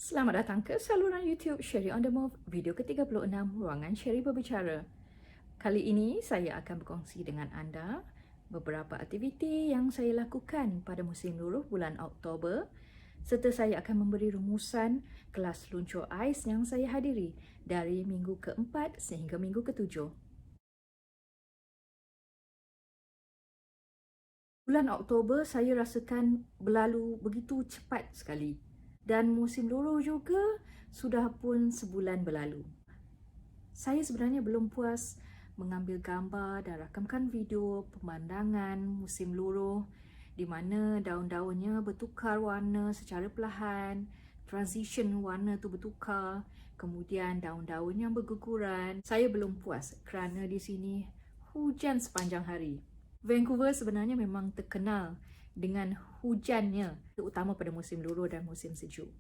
Selamat datang ke saluran YouTube Sherry on the Move, video ke-36, Ruangan Sherry Berbicara. Kali ini saya akan berkongsi dengan anda beberapa aktiviti yang saya lakukan pada musim luruh bulan Oktober, serta saya akan memberi rumusan kelas luncur ais yang saya hadiri dari minggu ke-4 sehingga minggu ke-7. Bulan Oktober saya rasakan berlalu begitu cepat sekali. Dan musim luruh juga sudah pun sebulan berlalu. Saya sebenarnya belum puas mengambil gambar dan rakamkan video pemandangan musim luruh di mana daun-daunnya bertukar warna secara perlahan, transition warna tu bertukar, kemudian daun-daun yang berguguran. Saya belum puas kerana di sini hujan sepanjang hari. Vancouver sebenarnya memang terkenal dengan hujannya, terutama pada musim luruh dan musim sejuk.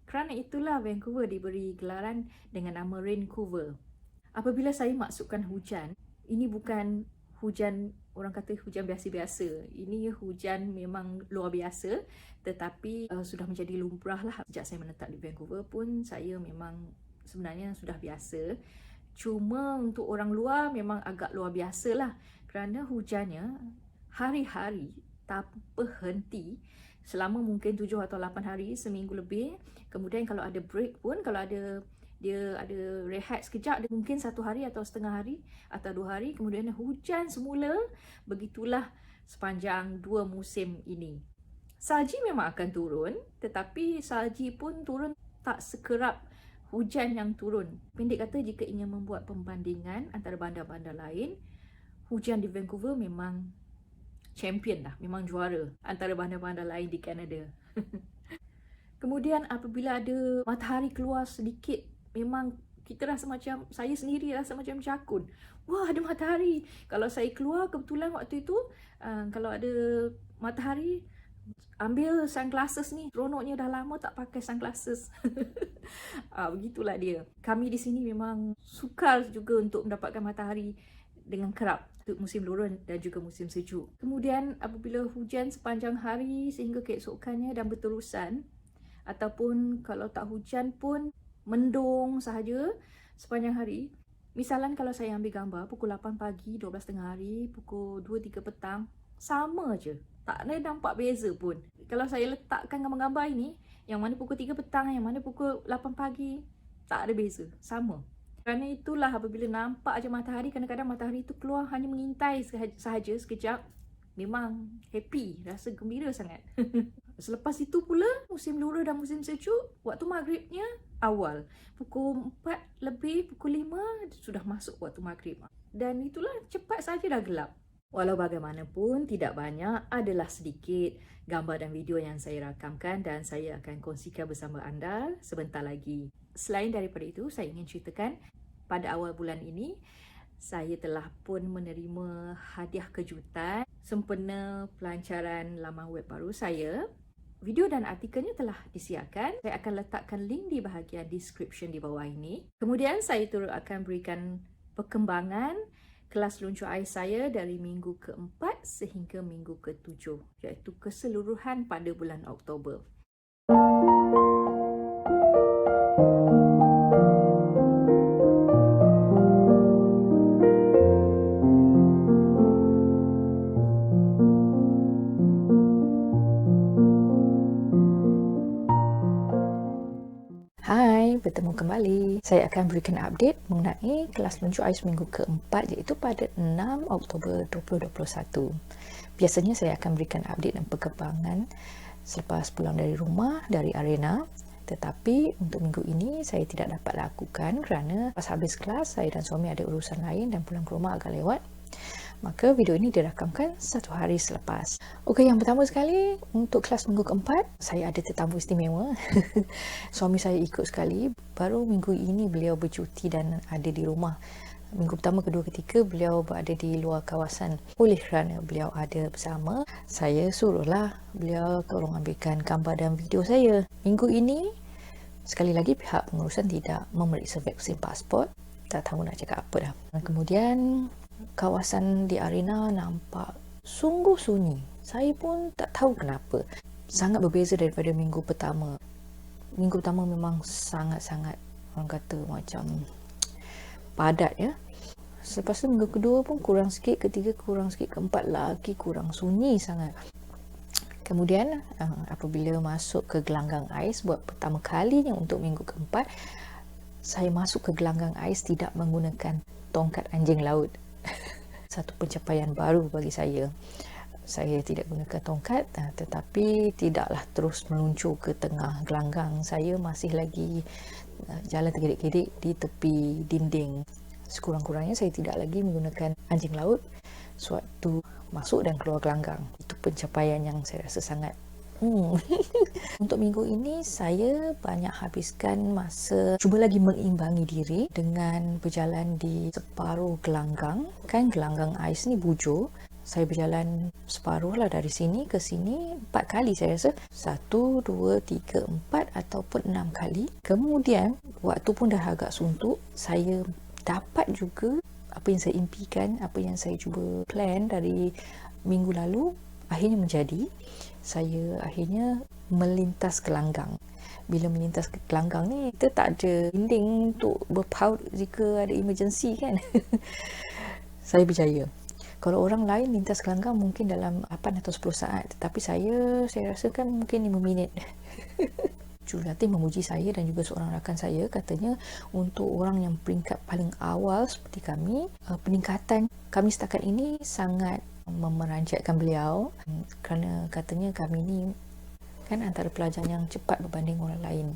Kerana itulah Vancouver diberi gelaran dengan nama Raincouver. Apabila saya masukkan hujan, ini bukan hujan, orang kata hujan biasa-biasa. Ini hujan memang luar biasa, tetapi sudah menjadi lumrah lah. Sejak saya menetap di Vancouver pun, saya memang sebenarnya sudah biasa. Cuma untuk orang luar memang agak luar biasa lah. Kerana hujannya hari-hari tanpa henti selama mungkin 7 atau 8 hari, seminggu lebih. Kemudian kalau ada break pun, kalau dia ada rehat sekejap, dia mungkin 1 hari atau setengah hari atau 2 hari, kemudian hujan semula. Begitulah sepanjang 2 musim ini. Salji memang akan turun, tetapi salji pun turun tak sekerap hujan yang turun. Pendek kata, jika ingin membuat pembandingan antara bandar-bandar lain, hujan di Vancouver memang champion lah, memang juara antara bandar-bandar lain di Kanada. Kemudian apabila ada matahari keluar sedikit, memang kita rasa macam, saya sendiri rasa macam cakun. Wah, ada matahari. Kalau saya keluar kebetulan waktu itu, kalau ada matahari, ambil sunglasses ni. Seronoknya dah lama tak pakai sunglasses. Begitulah dia. Kami di sini memang sukar juga untuk mendapatkan matahari dengan kerap untuk musim luruh dan juga musim sejuk. Kemudian apabila hujan sepanjang hari sehingga keesokannya dan berterusan, ataupun kalau tak hujan pun mendung sahaja sepanjang hari. Misalan kalau saya ambil gambar pukul 8 pagi, 12 tengah hari, pukul 2-3 petang, sama je. Tak ada nampak beza pun. Kalau saya letakkan gambar-gambar ini, yang mana pukul 3 petang, yang mana pukul 8 pagi, tak ada beza. Sama. Kerana itulah apabila nampak aja matahari, kadang-kadang matahari itu keluar hanya mengintai sahaja sekejap, memang happy, rasa gembira sangat. Selepas itu pula, musim luruh dan musim sejuk, waktu maghribnya awal. Pukul 4 lebih, pukul 5 sudah masuk waktu maghrib. Dan itulah cepat saja dah gelap. Walau bagaimanapun, tidak banyak, adalah sedikit gambar dan video yang saya rakamkan dan saya akan kongsikan bersama anda sebentar lagi. Selain daripada itu, saya ingin ceritakan pada awal bulan ini, saya telah pun menerima hadiah kejutan sempena pelancaran laman web baru saya. Video dan artikelnya telah disiarkan. Saya akan letakkan link di bahagian description di bawah ini. Kemudian saya turut akan berikan perkembangan kelas luncur ais saya dari minggu ke-4 sehingga minggu ke-7, iaitu keseluruhan pada bulan Oktober. Hai, bertemu kembali. Saya akan berikan update mengenai kelas luncur ais minggu ke-4, iaitu pada 6 Oktober 2021. Biasanya saya akan berikan update dan perkembangan selepas pulang dari rumah, dari arena. Tetapi untuk minggu ini saya tidak dapat lakukan kerana pas habis kelas saya dan suami ada urusan lain dan pulang ke rumah agak lewat. Maka video ini dirakamkan 1 hari selepas. Okey, yang pertama sekali untuk kelas minggu ke-4, saya ada tetamu istimewa. Suami saya ikut sekali. Baru minggu ini beliau bercuti dan ada di rumah. Minggu pertama, kedua, ketiga beliau berada di luar kawasan. Oleh kerana beliau ada bersama, saya suruhlah beliau tolong ambilkan gambar dan video saya. Minggu ini, sekali lagi pihak pengurusan tidak memeriksa vaksin pasport. Tak tahu nak cakap apa dah. Kemudian kawasan di arena nampak sungguh sunyi. Saya pun tak tahu kenapa. Sangat berbeza daripada minggu pertama. Minggu pertama memang sangat-sangat, orang kata macam padat ya. Selepas tu minggu kedua pun kurang sikit, ketiga kurang sikit, keempat lagi kurang, sunyi sangat. Kemudian apabila masuk ke gelanggang ais buat pertama kalinya untuk minggu keempat, saya masuk ke gelanggang ais tidak menggunakan tongkat anjing laut. Satu pencapaian baru bagi saya. Saya tidak gunakan tongkat, tetapi tidaklah terus meluncur ke tengah gelanggang. Saya masih lagi jalan tergedik-gedik di tepi dinding. Sekurang-kurangnya saya tidak lagi menggunakan anjing laut sewaktu masuk dan keluar gelanggang. Itu pencapaian yang saya rasa sangat Untuk minggu ini saya banyak habiskan masa cuba lagi mengimbangi diri dengan berjalan di separuh gelanggang. Kan gelanggang ais ni bujur. Saya berjalan separuh lah dari sini ke sini 4 kali saya rasa. 1, 2, 3, 4 ataupun 6 kali. Kemudian waktu pun dah agak suntuk. Saya dapat juga apa yang saya impikan, apa yang saya cuba plan dari minggu lalu akhirnya menjadi. Saya akhirnya melintas gelanggang. Bila melintas ke gelanggang ni, kita tak ada dinding untuk berpaut jika ada emergency kan. Saya berjaya. Kalau orang lain lintas gelanggang mungkin dalam 8 atau 10 saat, tetapi saya rasa kan mungkin 5 minit. Jurulatih memuji saya dan juga seorang rakan saya, katanya untuk orang yang peringkat paling awal seperti kami, peningkatan kami setakat ini sangat memeranjatkan beliau, kerana katanya kami ni kan antara pelajar yang cepat berbanding orang lain.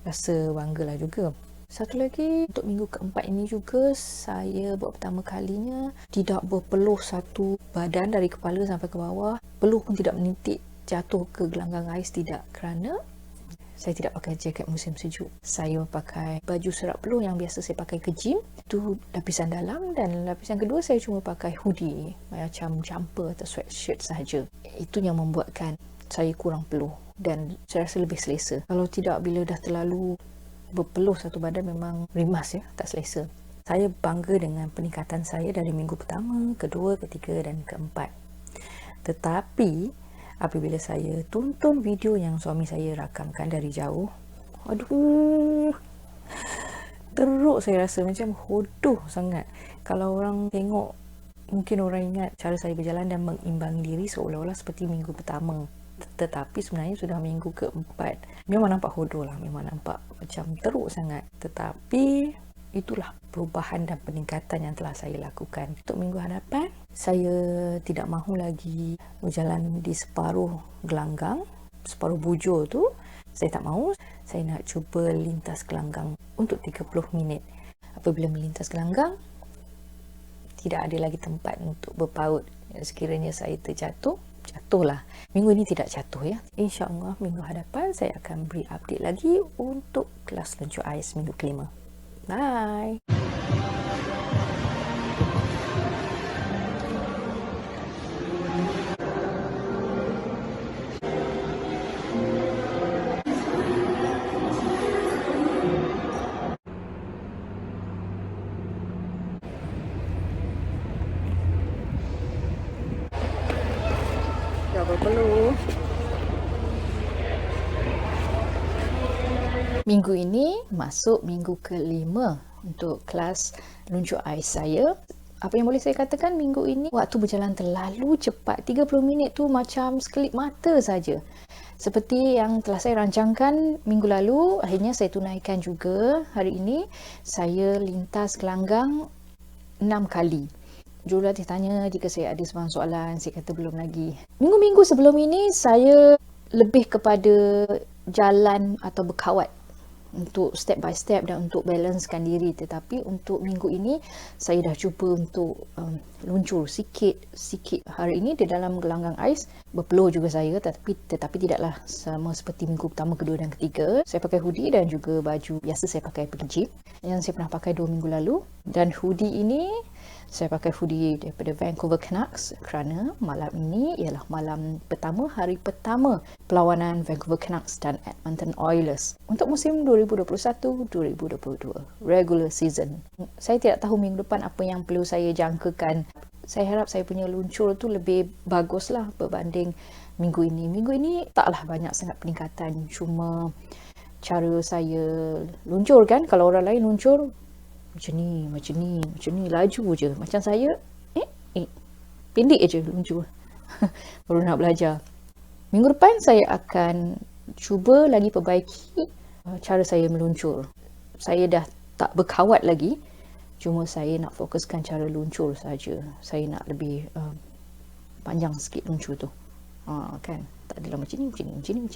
Rasa banggalah juga. Satu lagi, untuk minggu keempat ini juga saya buat pertama kalinya tidak berpeluh satu badan dari kepala sampai ke bawah. Peluh pun tidak menitik jatuh ke gelanggang ais, tidak, kerana saya tidak pakai jaket musim sejuk. Saya pakai baju serap peluh yang biasa saya pakai ke gym. Itu lapisan dalam, dan lapisan kedua saya cuma pakai hoodie macam jumper atau sweatshirt sahaja. Itu yang membuatkan saya kurang peluh dan saya rasa lebih selesa. Kalau tidak, bila dah terlalu berpeluh satu badan memang rimas ya, tak selesa. Saya bangga dengan peningkatan saya dari minggu pertama, kedua, ketiga dan keempat. Tetapi apabila saya tonton video yang suami saya rakamkan dari jauh, aduh, teruk saya rasa, macam hodoh sangat. Kalau orang tengok, mungkin orang ingat cara saya berjalan dan mengimbangi diri seolah-olah seperti minggu pertama. Tetapi sebenarnya sudah minggu keempat. Memang nampak hodoh lah, memang nampak macam teruk sangat. Tetapi itulah perubahan dan peningkatan yang telah saya lakukan. Untuk minggu hadapan, saya tidak mahu lagi berjalan di separuh gelanggang, separuh bujur tu. Saya tak mahu. Saya nak cuba lintas gelanggang untuk 30 minit. Apabila melintas gelanggang, tidak ada lagi tempat untuk berpaut. Sekiranya saya terjatuh, jatuhlah. Minggu ini tidak jatuh ya. InsyaAllah minggu hadapan saya akan beri update lagi untuk kelas luncur ais minggu kelima. Bye. Dah berpeluh. Minggu ini masuk minggu kelima untuk kelas luncur ais saya. Apa yang boleh saya katakan, minggu ini waktu berjalan terlalu cepat. 30 minit tu macam sekelip mata saja. Seperti yang telah saya rancangkan minggu lalu, akhirnya saya tunaikan juga. Hari ini saya lintas gelanggang 6 kali. Jurulatih tanya jika saya ada sebarang soalan, saya kata belum lagi. Minggu-minggu sebelum ini saya lebih kepada jalan atau berkawat untuk step by step dan untuk balancekan diri. Tetapi untuk minggu ini saya dah cuba untuk luncur sikit-sikit. Hari ini di dalam gelanggang ais berpeluh juga saya, tetapi tidaklah sama seperti minggu pertama, kedua dan ketiga. Saya pakai hoodie dan juga baju biasa saya pakai pergi gym yang saya pernah pakai 2 minggu lalu. Dan hoodie ini saya pakai hoodie daripada Vancouver Canucks kerana malam ini ialah malam pertama, hari pertama perlawanan Vancouver Canucks dan Edmonton Oilers untuk musim 2021-2022 regular season. Saya tidak tahu minggu depan apa yang perlu saya jangkakan. Saya harap saya punya luncur tu lebih baguslah berbanding minggu ini. Minggu ini taklah banyak sangat peningkatan, cuma cara saya luncur kan. Kalau orang lain luncur macam ni, laju je. Macam saya, pendek je luncur. Baru nak belajar. Minggu depan saya akan cuba lagi perbaiki cara saya meluncur. Saya dah tak berkawat lagi. Cuma saya nak fokuskan cara luncur saja. Saya nak lebih panjang sikit luncur tu. Kan? Tak adalah macam ni.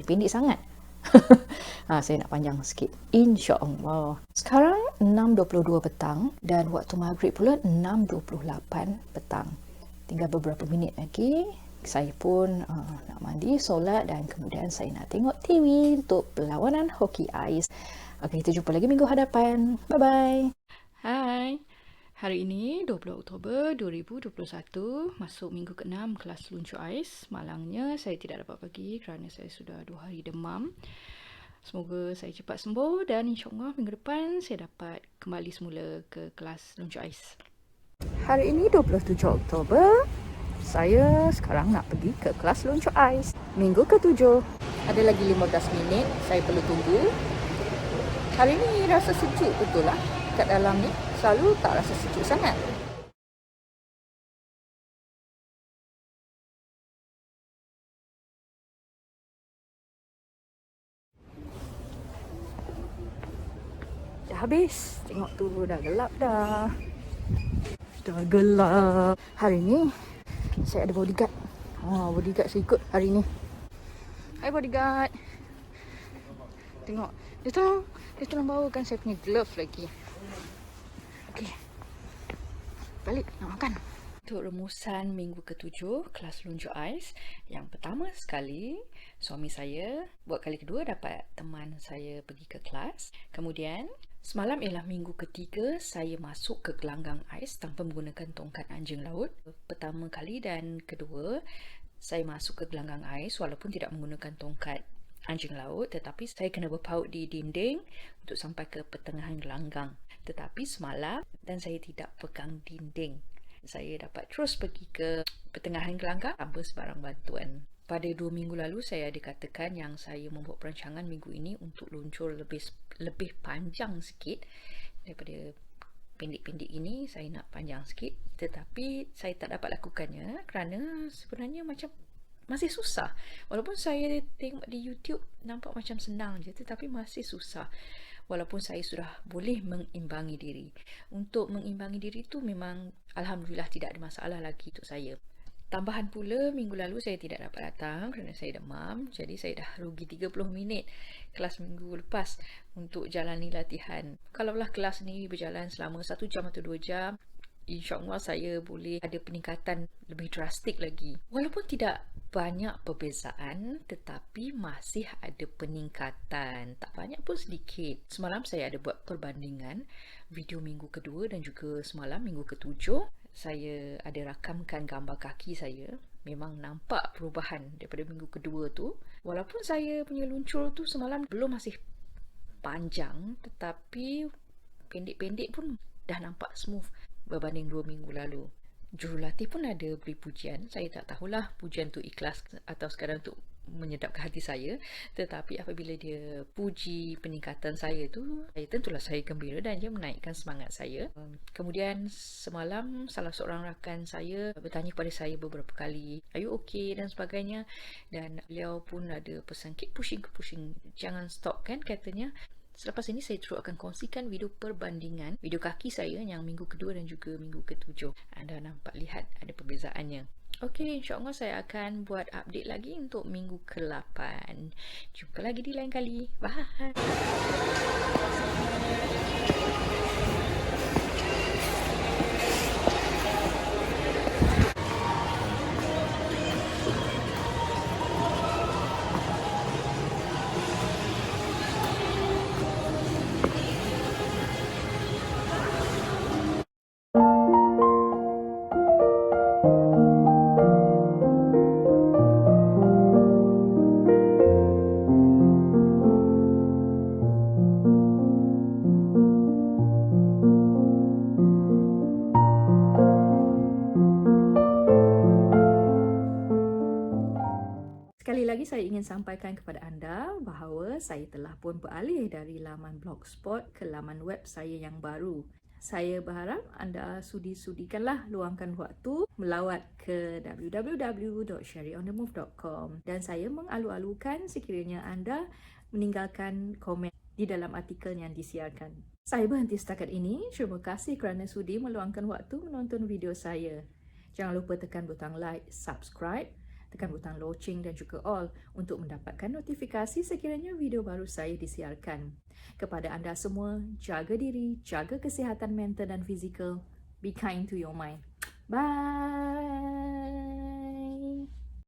Pendek sangat. Saya nak panjang sikit. InsyaAllah. Sekarang 6.22 petang dan waktu maghrib pula 6.28 petang. Tinggal beberapa minit lagi. Saya pun nak mandi, solat dan kemudian saya nak tengok TV untuk perlawanan hoki ais. Okey, kita jumpa lagi minggu hadapan. Bye-bye. Hai. Hari ini 20 Oktober 2021, masuk minggu ke-6 kelas luncur ais. Malangnya saya tidak dapat pergi kerana saya sudah 2 hari demam. Semoga saya cepat sembuh dan insyaAllah minggu depan saya dapat kembali semula ke kelas luncur ais. Hari ini 27 Oktober, saya sekarang nak pergi ke kelas luncur ais. Minggu ke-7. Ada lagi 15 minit saya perlu tunggu. Hari ini rasa sejuk betul lah kat dalam ni. Selalu tak rasa sejuk sangat. Dah habis. Tengok tu dah gelap dah. Dah gelap. Hari ni saya ada bodyguard. Bodyguard saya ikut hari ni. Hai bodyguard. Tengok. Dia tolong bawakan saya punya glove lagi. Okey. Balik nak makan. Untuk rumusan minggu ke-7 kelas luncur ais, yang pertama sekali suami saya buat kali kedua dapat teman saya pergi ke kelas. Kemudian semalam ialah minggu ketiga saya masuk ke gelanggang ais tanpa menggunakan tongkat anjing laut. Pertama kali dan kedua saya masuk ke gelanggang ais walaupun tidak menggunakan tongkat anjing laut, tetapi saya kena berpaut di dinding untuk sampai ke pertengahan gelanggang. Tetapi semalam dan saya tidak pegang dinding. Saya dapat terus pergi ke pertengahan gelanggang tanpa sebarang bantuan. Pada 2 minggu lalu saya dikatakan yang saya membuat perancangan minggu ini untuk luncur lebih panjang sikit daripada pendek-pendek ini. Saya nak panjang sikit, tetapi saya tak dapat lakukannya kerana sebenarnya macam masih susah. Walaupun saya tengok di YouTube nampak macam senang je, tetapi masih susah. Walaupun saya sudah boleh mengimbangi diri. Untuk mengimbangi diri tu memang alhamdulillah tidak ada masalah lagi untuk saya. Tambahan pula, minggu lalu saya tidak dapat datang kerana saya demam. Jadi saya dah rugi 30 minit kelas minggu lepas untuk jalani latihan. Kalaulah kelas ni berjalan selama 1 jam atau 2 jam, InsyaAllah saya boleh ada peningkatan lebih drastik lagi. Walaupun tidak banyak perbezaan, tetapi masih ada peningkatan. Tak banyak pun sedikit. Semalam saya ada buat perbandingan video minggu kedua dan juga semalam minggu ke-7. Saya ada rakamkan gambar kaki saya. Memang nampak perubahan daripada minggu kedua tu. Walaupun saya punya luncur tu semalam belum masih panjang, tetapi pendek-pendek pun dah nampak smooth berbanding 2 minggu lalu. Jurulatih pun ada beri pujian. Saya tak tahulah pujian tu ikhlas atau sekadar untuk menyedapkan hati saya, tetapi apabila dia puji peningkatan saya tu, tentulah saya gembira dan dia menaikkan semangat saya. Kemudian semalam salah seorang rakan saya bertanya kepada saya beberapa kali, "Are you okay?" dan sebagainya, dan beliau pun ada pesan, "Keep pushing, jangan stop," kan katanya. Selepas ini saya terus akan kongsikan video perbandingan video kaki saya yang minggu kedua dan juga minggu ke-7. Anda nampak lihat ada perbezaannya. Okey, insyaAllah saya akan buat update lagi untuk minggu ke-8. Jumpa lagi di lain kali. Bye. sampaikan kepada anda bahawa saya telah pun beralih dari laman Blogspot ke laman web saya yang baru. Saya berharap anda sudi-sudikanlah luangkan waktu melawat ke www.sherryonthemove.com dan saya mengalu-alukan sekiranya anda meninggalkan komen di dalam artikel yang disiarkan. Saya berhenti setakat ini. Terima kasih kerana sudi meluangkan waktu menonton video saya. Jangan lupa tekan butang like, subscribe, tekan butang loceng dan juga all untuk mendapatkan notifikasi sekiranya video baru saya disiarkan. Kepada anda semua, jaga diri, jaga kesihatan mental dan fizikal. Be kind to your mind. Bye!